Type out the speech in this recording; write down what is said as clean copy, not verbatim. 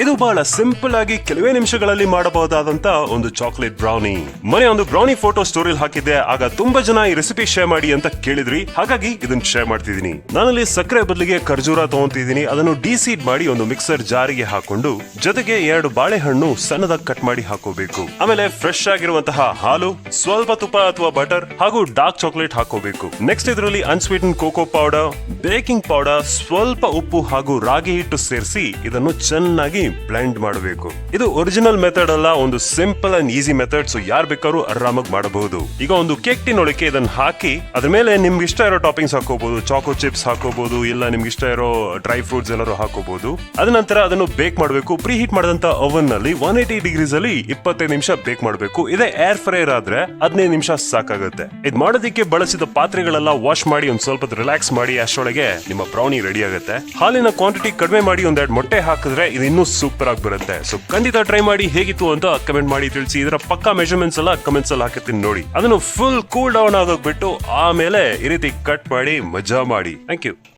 ಇದು ಬಹಳ ಸಿಂಪಲ್ ಆಗಿ ಕೆಲವೇ ನಿಮಿಷಗಳಲ್ಲಿ ಮಾಡಬಹುದಾದಂತ ಒಂದು ಚಾಕ್ಲೇಟ್ ಬ್ರೌನಿ. ಮನೆ ಒಂದು ಬ್ರೌನಿ ಫೋಟೋ ಸ್ಟೋರಿಲ್ ಹಾಕಿದ್ದೆ, ಆಗ ತುಂಬಾ ಜನ ಈ ರೆಸಿಪಿ ಶೇರ್ ಮಾಡಿ ಅಂತ ಕೇಳಿದ್ರಿ, ಹಾಗಾಗಿ ಇದನ್ನ ಶೇರ್ ಮಾಡ್ತಿದೀನಿ. ನಾನಲ್ಲಿ ಸಕ್ಕರೆ ಬದಲಿಗೆ ಖರ್ಜೂರ ತಗೊಂತಿದ್ದೀನಿ. ಅದನ್ನು ಡಿಸೀಡ್ ಮಾಡಿ ಒಂದು ಮಿಕ್ಸರ್ ಜಾರಿಗೆ ಹಾಕೊಂಡು ಜೊತೆಗೆ 2 ಬಾಳೆಹಣ್ಣು ಸಣ್ಣದಾಗಿ ಕಟ್ ಮಾಡಿ ಹಾಕೋಬೇಕು. ಆಮೇಲೆ ಫ್ರೆಶ್ ಆಗಿರುವಂತಹ ಹಾಲು, ಸ್ವಲ್ಪ ತುಪ್ಪ ಅಥವಾ ಬಟರ್ ಹಾಗೂ ಡಾರ್ಕ್ ಚಾಕ್ಲೇಟ್ ಹಾಕೋಬೇಕು. ನೆಕ್ಸ್ಟ್ ಇದರಲ್ಲಿ ಅನ್ಸ್ವೀಟನ್ ಕೋಕೋ ಪೌಡರ್, ಬೇಕಿಂಗ್ ಪೌಡರ್, ಸ್ವಲ್ಪ ಉಪ್ಪು ಹಾಗೂ ರಾಗಿ ಹಿಟ್ಟು ಸೇರಿಸಿ ಇದನ್ನು ಚೆನ್ನಾಗಿ ಬ್ಲೆಂಡ್ ಮಾಡಬೇಕು. ಇದು ಒರಿಜಿನಲ್ ಮೆಥಡ್ ಅಲ್ಲ, ಒಂದು simple and easy method. So ಯಾರು ಬೇಕಾದ್ರೂ ಆರಾಮಾಗಿ ಮಾಡಬಹುದು. ಈಗ ಒಂದು ಕೇಕ್ ಟಿನ್ ಒಳಗೆ ಇದನ್ನ ಹಾಕಿ ಅದ್ರ ಮೇಲೆ ನಿಮ್ಗೆ ಇಷ್ಟ ಇರೋ ಟಾಪಿಂಗ್ಸ್ ಹಾಕೋಬಹುದು. ಚಾಕೋ ಚಿಪ್ಸ್ ಹಾಕೋಬಹುದು, ಇಲ್ಲ ನಿಮ್ಗೆ ಇಷ್ಟ ಇರೋ ಡ್ರೈ ಫ್ರೂಟ್ಸ್ ಎಲ್ಲರೂ ಹಾಕೋಬಹುದು. ಅದ ನಂತರ ಅದನ್ನು ಬೇಕ್ ಮಾಡಬೇಕು. ಪ್ರೀ ಹೀಟ್ ಮಾಡಿದಂತ ಓವನ್ ನಲ್ಲಿ 180 ಡಿಗ್ರೀಸ್ ಅಲ್ಲಿ 25 ನಿಮಿಷ ಬೇಕ್ ಮಾಡಬೇಕು. ಇದೇ ಏರ್ ಫ್ರೈಯರ್ ಆದ್ರೆ 15 ನಿಮಿಷ ಸಾಕಾಗುತ್ತೆ. ಇದ್ ಮಾಡೋದಕ್ಕೆ ಬಳಸಿದ ಪಾತ್ರೆಗಳೆಲ್ಲ ವಾಶ್ ಮಾಡಿ ಒಂದ್ ಸ್ವಲ್ಪ ರಿಲ್ಯಾಕ್ಸ್ ಮಾಡಿ ಅಷ್ಟೊಳಗೆ ನಿಮ್ಮ ಬ್ರೌನಿ ರೆಡಿ ಆಗುತ್ತೆ. ಹಾಲಿನ ಕ್ವಾಂಟಿಟಿ ಕಡಿಮೆ ಮಾಡಿ ಒಂದೆರಡು ಮೊಟ್ಟೆ ಹಾಕಿದ್ರೆ ಇದು ಇನ್ನೂ ಸೂಪರ್ ಆಗಿ ಬರುತ್ತೆ. ಸೊ ಖಂಡಿತ ಟ್ರೈ ಮಾಡಿ, ಹೇಗಿತ್ತು ಅಂತ ಕಮೆಂಟ್ ಮಾಡಿ ತಿಳಿಸಿ. ಇದರ ಪಕ್ಕಾ ಮೆಜರ್ಮೆಂಟ್ಸ್ ಎಲ್ಲ ಕಮೆಂಟ್ಸ್ ಅಲ್ಲಿ ಹಾಕಿರ್ತೀನಿ ನೋಡಿ. ಅದನ್ನು ಫುಲ್ ಕೂಲ್ ಡೌನ್ ಆಗೋಗ್ಬಿಟ್ಟು ಆಮೇಲೆ ಈ ರೀತಿ ಕಟ್ ಮಾಡಿ ಮಜಾ ಮಾಡಿ. Thank you.